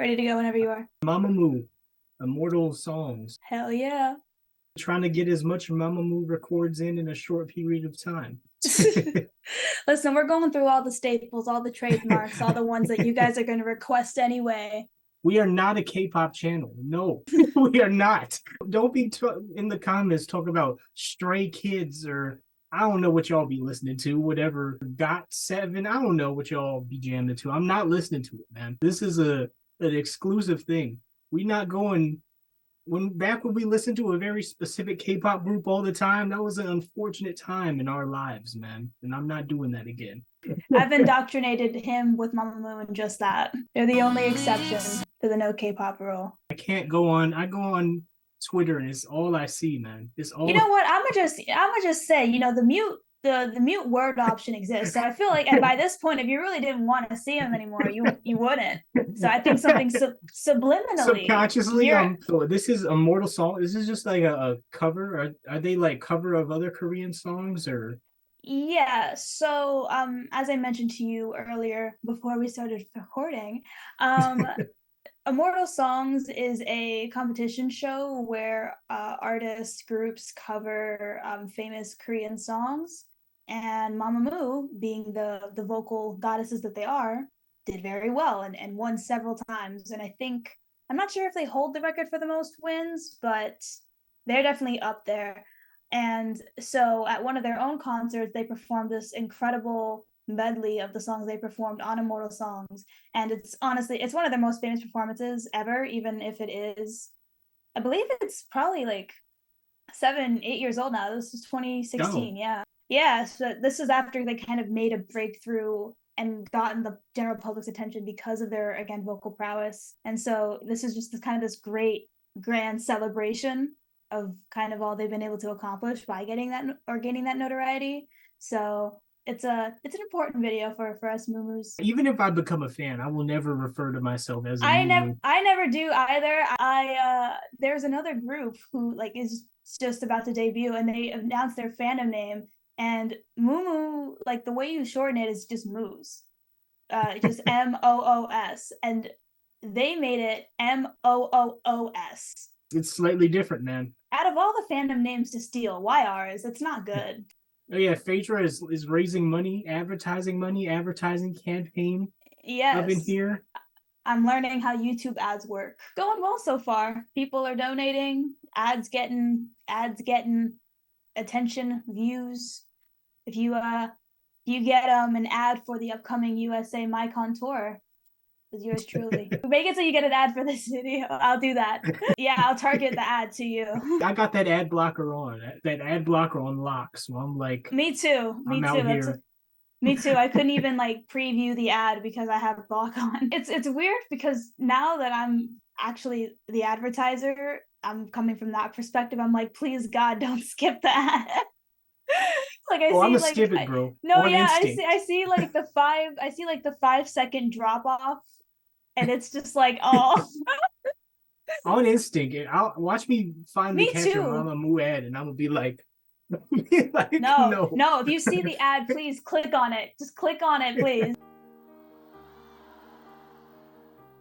Ready to go whenever you are. Mamamoo, Immortal Songs. Hell yeah. Trying to get as much Mamamoo records in a short period of time. Listen, we're going through all the staples, all the trademarks, all the ones that you guys are going to request anyway. We are not a K-pop channel. No, we are not. Don't be in the comments talk about Stray Kids or I don't know what y'all be listening to, whatever. GOT7, I don't know what y'all be jamming to. I'm not listening to it, man. This is an exclusive thing. We not going when we listened to a very specific K-pop group all the time. That was an unfortunate time in our lives, man. And I'm not doing that again. I've indoctrinated him with Mamamoo and just that. They're the only exception to the no K-pop rule. I can't go on. I go on Twitter and it's all I see, man. It's all. You know what? I'm gonna just say, the mute word option exists. So I feel like, and by this point, if you really didn't want to see him anymore, you wouldn't. So I think something subliminally, subconsciously. So this is Immortal Song. This is just like a cover. Are they like cover of other Korean songs or? Yeah. So as I mentioned to you earlier before we started recording, Immortal Songs is a competition show where artists groups cover famous Korean songs, and Mamamoo, being the vocal goddesses that they are, did very well and won several times. And I think, I'm not sure if they hold the record for the most wins, but they're definitely up there. And so at one of their own concerts, they performed this incredible medley of the songs they performed on Immortal Songs. And it's honestly, it's one of their most famous performances ever, even if it is, I believe it's probably like 7-8 years old now. This is 2016. Yeah. Yeah. So this is after they kind of made a breakthrough and gotten the general public's attention because of their, again, vocal prowess. And so this is just this great grand celebration of kind of all they've been able to accomplish by gaining that notoriety. So it's an important video for us Mumus. Even if I become a fan, I will never refer to myself as a I Mumu. I never do either. There's another group who is just about to debut and they announced their fandom name, and Mumu, like the way you shorten it is just Moos. Just MOOS, and they made it MOOOS. It's slightly different, man. Out of all the fandom names to steal, why ours? It's not good. Oh yeah, Phaedra is raising money, advertising campaign. Yes. Up in here. I'm learning how YouTube ads work. Going well so far. People are donating, ads getting attention, views. If you get an ad for the upcoming USA MyCon tour, is yours truly. Make it so you get an ad for this video. I'll do that. Yeah, I'll target the ad to you. I got that ad blocker on. That ad blocker on lock. So I'm like, me too. I'm out here. Me too. I couldn't even preview the ad because I have block on. It's weird because now that I'm actually the advertiser, I'm coming from that perspective. I'm like, please God, don't skip the ad. I'm gonna skip it, bro. I see the 5-second drop off, and it's just oh. On instinct, I'll watch me finally catch a Mamamoo ad, and I'm gonna be like, no. If you see the ad, please click on it. Just click on it, please.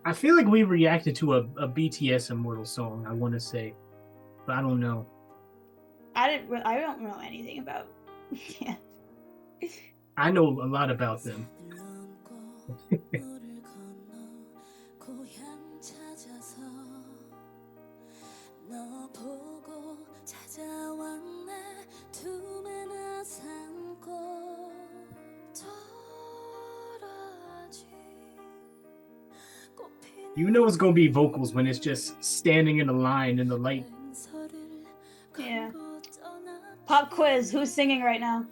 I feel like we reacted to a BTS Immortal song, I want to say, but I don't know. I don't know anything about. Yeah. I know a lot about them. You know it's gonna be vocals when it's just standing in a line in the light. Yeah. Pop quiz. Who's singing right now?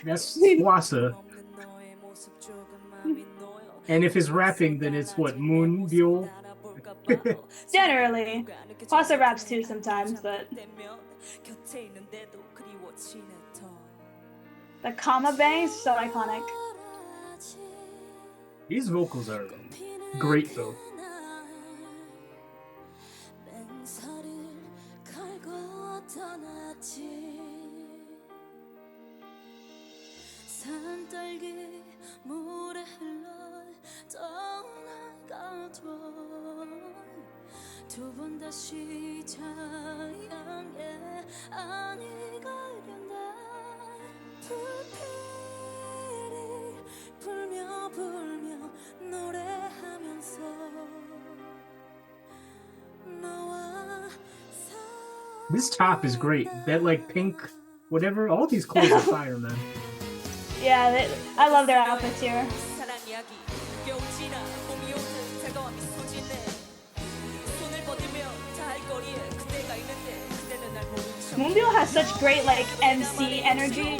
That's Swasa. And if it's rapping, then it's what, Moonbyul? Generally. Swasa raps too sometimes, but the comma bangs, so iconic. These vocals are great though. 두번 다시 자양에 아니 가련다 불필이 불며 불며 노래하면서 너와 This top is great. That like pink, whatever. All these clothes are fire, man. Yeah, I love their outfits here. 사랑 이야기 겨울 지나 봄이 오듯 차가운 미소 짓네 손을 뻗으며 잘 거리에 그대가 있는데 그대는 날 모른 척 Moonbyul has such great like MC energy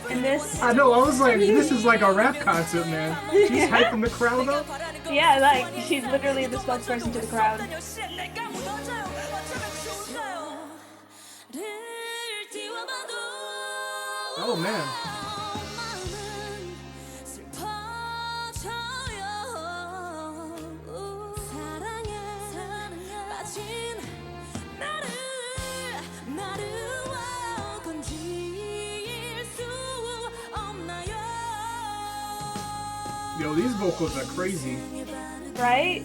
in this. I know. I was like, this is like a rap concert, man. She's hyping the crowd up. Yeah, like she's literally the spokesperson to the crowd. Oh man. Yo, these vocals are crazy. Right?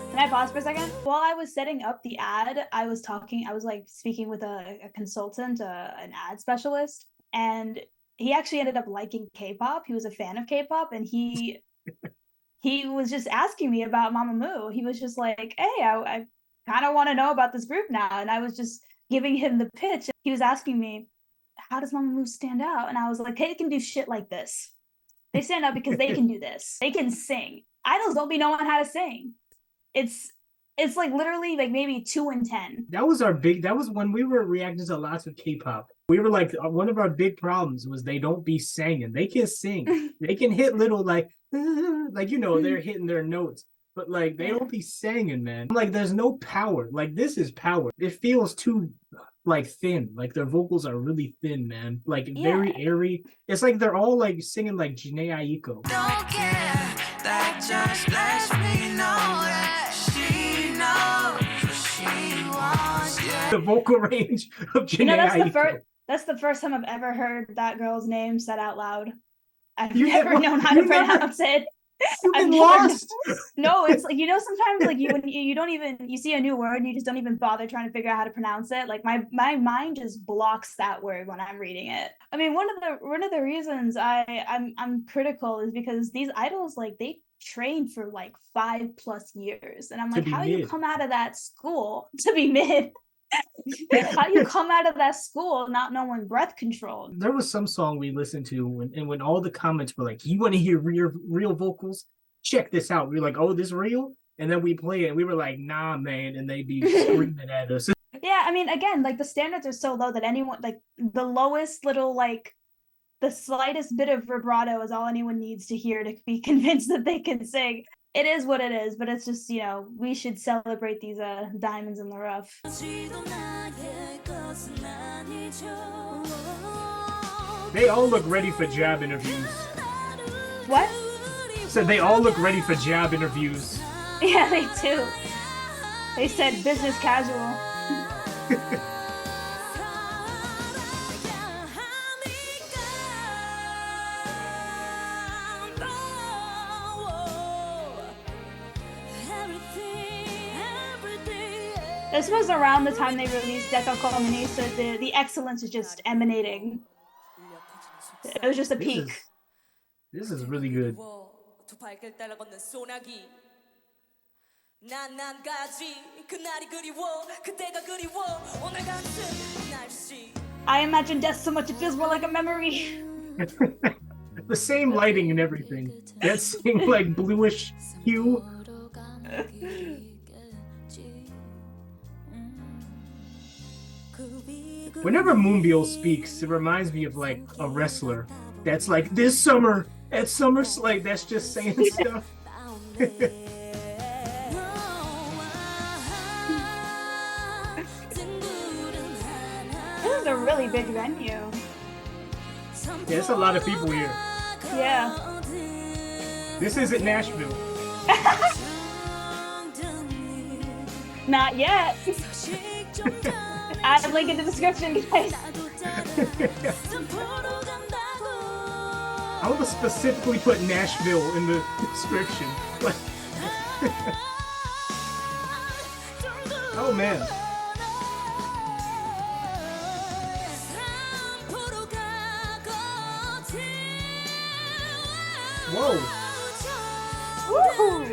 Can I pause for a second? While I was setting up the ad, I was like speaking with a consultant, an ad specialist, and he actually ended up liking K-pop. He was a fan of K-pop, and he was just asking me about Mamamoo. He was just like, hey, I kind of want to know about this group now. And I was just giving him the pitch. He was asking me, how does Mamamoo stand out? And I was like, hey, they can do shit like this. They stand out because they can do this. They can sing. Idols don't be knowing how to sing. It's like literally like maybe 2 in 10. That was when we were reacting to lots of K-pop. We were like, one of our big problems was they don't be singing. They can sing. They can hit little like they're hitting their notes, but like they don't be singing, man. Like there's no power. Like this is power. It feels too like thin. Like their vocals are really thin, man. Like very airy. It's like they're all like singing like Jhené Aiko. Don't care, that just lets me know that she knows what she wants. Yeah. The vocal range of Jhené Aiko. That's the first time I've ever heard that girl's name said out loud. I've never known how to pronounce it. You've been lost. No, it's like, sometimes like when you don't even, you see a new word and you just don't even bother trying to figure out how to pronounce it. Like my mind just blocks that word when I'm reading it. I mean, one of the reasons I'm critical is because these idols, like they train for like 5+ years, and I'm like, how do you come out of that school to be mid? How do you come out of that school not knowing breath control? There was some song we listened to when all the comments were like, you want to hear real vocals? Check this out. We were like, oh, this real? And then we play it and we were like, nah, man. And they'd be screaming at us. Yeah, I mean, again, like the standards are so low that anyone, like the lowest little, like the slightest bit of vibrato is all anyone needs to hear to be convinced that they can sing. It is what it is, but it's just, we should celebrate these diamonds in the rough. They all look ready for job interviews. What? So they all look ready for job interviews. Yeah, they do. They said business casual. This was around the time they released Deca Colmini, so the excellence is just emanating. It was just a peak. This is really good. I imagine death so much it feels more like a memory. The same lighting and everything. That same like bluish hue. Whenever Moonbyul speaks, it reminds me of like a wrestler that's like, this summer at SummerSlam, that's just saying stuff. This is a really big venue. Yeah, there's a lot of people here. Yeah. This isn't Nashville. Not yet. Add a link in the description, guys. I would specifically put Nashville in the description. Oh man. Whoa. Woohoo!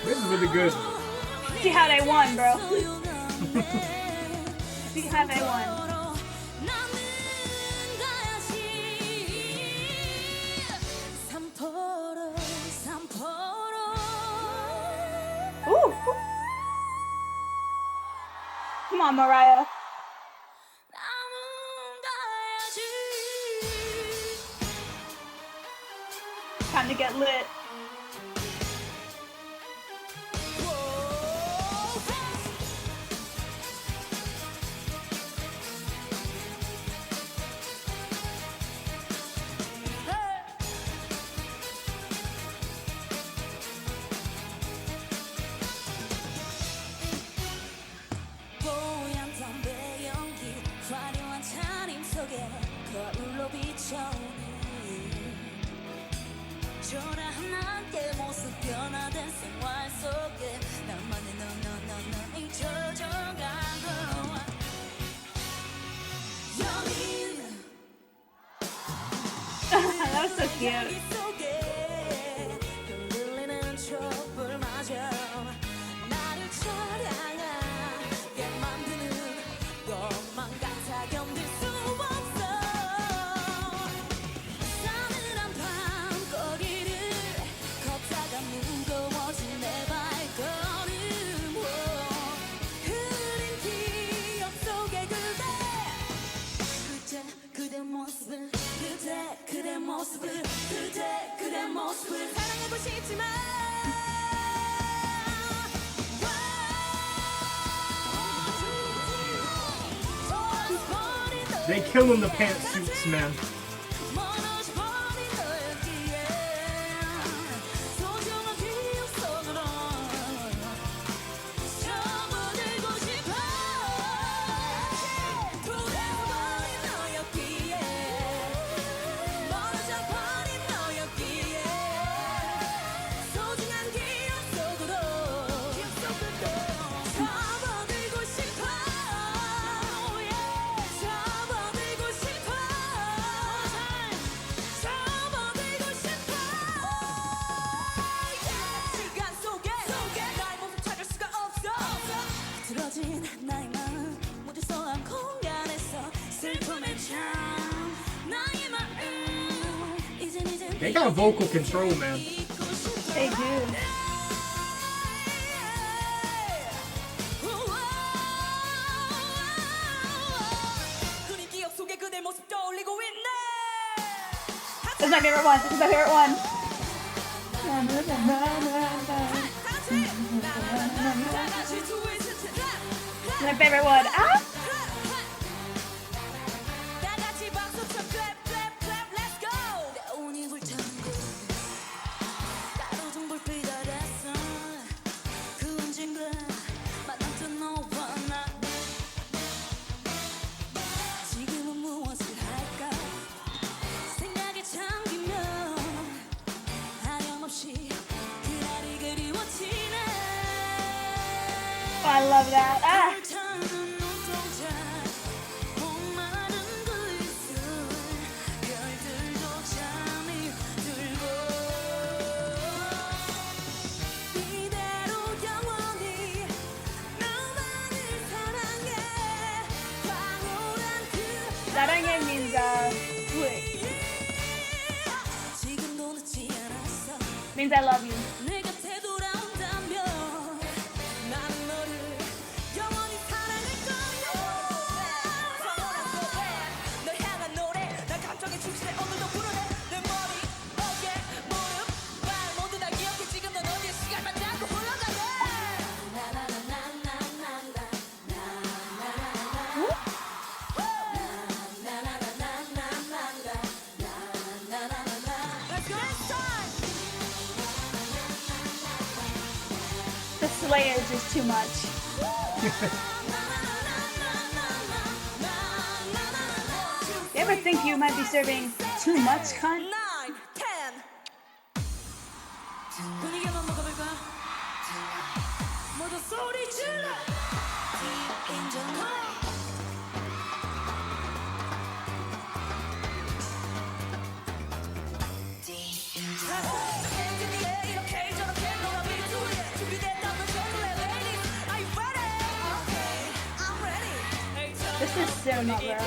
This is really good. See how they won, bro. See how they won. Ooh. Come on, Mariah. Time to get lit. That was so cute. They killing the pantsuits, man. They got vocal control, man. They do. This is my favorite one. This is my favorite one. This is my favorite one. Ah! I love that. Ah! 사랑해 means wait. Means I love you. The Slayers is too much. ever think you might be serving too much cunt? 9, 10. 분위기만 먹어볼까? 모두 소리 질러. 이렇게 저렇게 너와 비추에 준비됐다면 chocolate ladies. Are you ready? Okay, I'm ready. This is so not bro.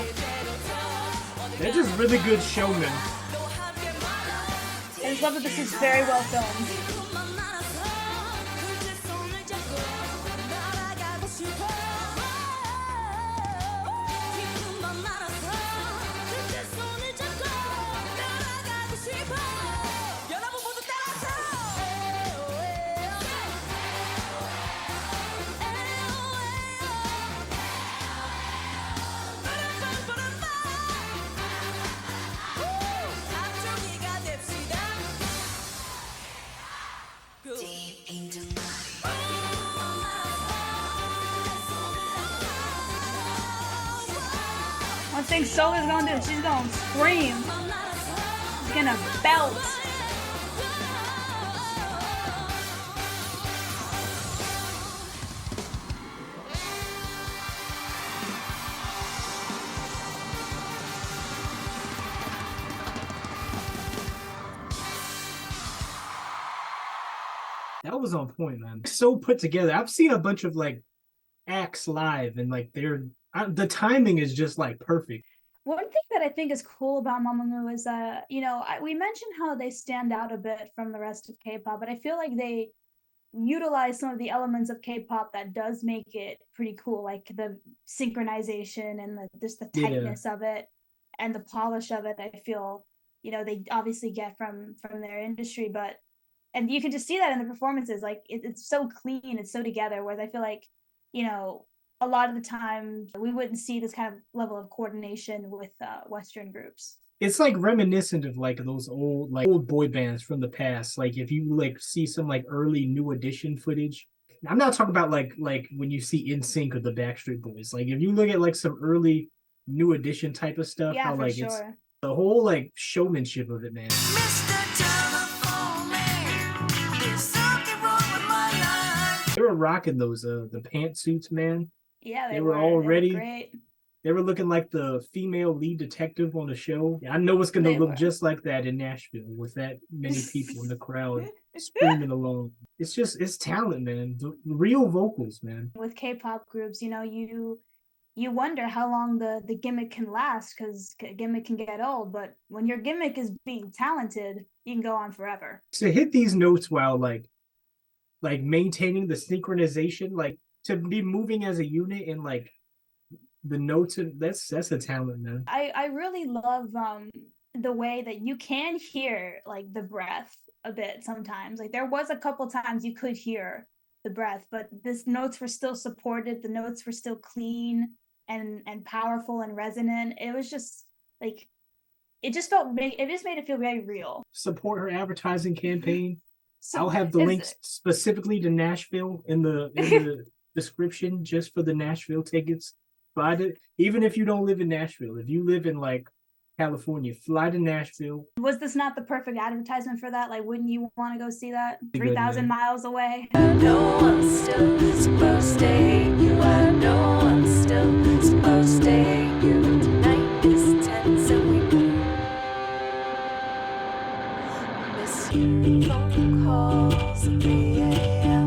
They're just really good showmen. I just love that this is very well filmed. One thing Soul is gonna do, she's gonna scream. She's gonna belt. That was on point, man. So put together. I've seen a bunch of like acts live, and like the timing is just like perfect. One thing that I think is cool about Mamamoo is we mentioned how they stand out a bit from the rest of K-pop, but I feel like they utilize some of the elements of K-pop that does make it pretty cool, like the synchronization and just the tightness of it and the polish of it. I feel they obviously get from their industry, and you can just see that in the performances. Like it's so clean, it's so together. Whereas I feel like a lot of the time we wouldn't see this kind of level of coordination with Western groups. It's like reminiscent of like those old boy bands from the past. Like if you like see some like early New Edition footage. I'm not talking about like when you see NSYNC or the Backstreet Boys. Like if you look at like some early New Edition type of stuff, yeah, how like sure. It's the whole like showmanship of it, man. They were rocking those the pantsuits, man. Yeah, they were already great. They were looking like the female lead detective on the show. I know it's gonna look just like that in Nashville with that many people in the crowd screaming along. It's talent, man. The real vocals, man. With K-pop groups, you wonder how long the gimmick can last, because gimmick can get old. But when your gimmick is being talented, you can go on forever. To hit these notes while like maintaining the synchronization, like to be moving as a unit and like the notes, that's a talent, man. I really love the way that you can hear like the breath a bit sometimes. Like there was a couple times you could hear the breath, but this notes were still supported, the notes were still clean and powerful and resonant. It was just like it just made it feel very real. Support her advertising campaign. So I'll have the links specifically to Nashville in the description just for the Nashville tickets. Fly to, even if you don't live in Nashville, if you live in like California, fly to Nashville. Was this not the perfect advertisement for that? Like, wouldn't you want to go see that? 3,000 miles away. I know I'm still supposed to hate you. I know I'm still supposed to hate you. Tonight is tense and we miss you. Phone calls at 3 a.m.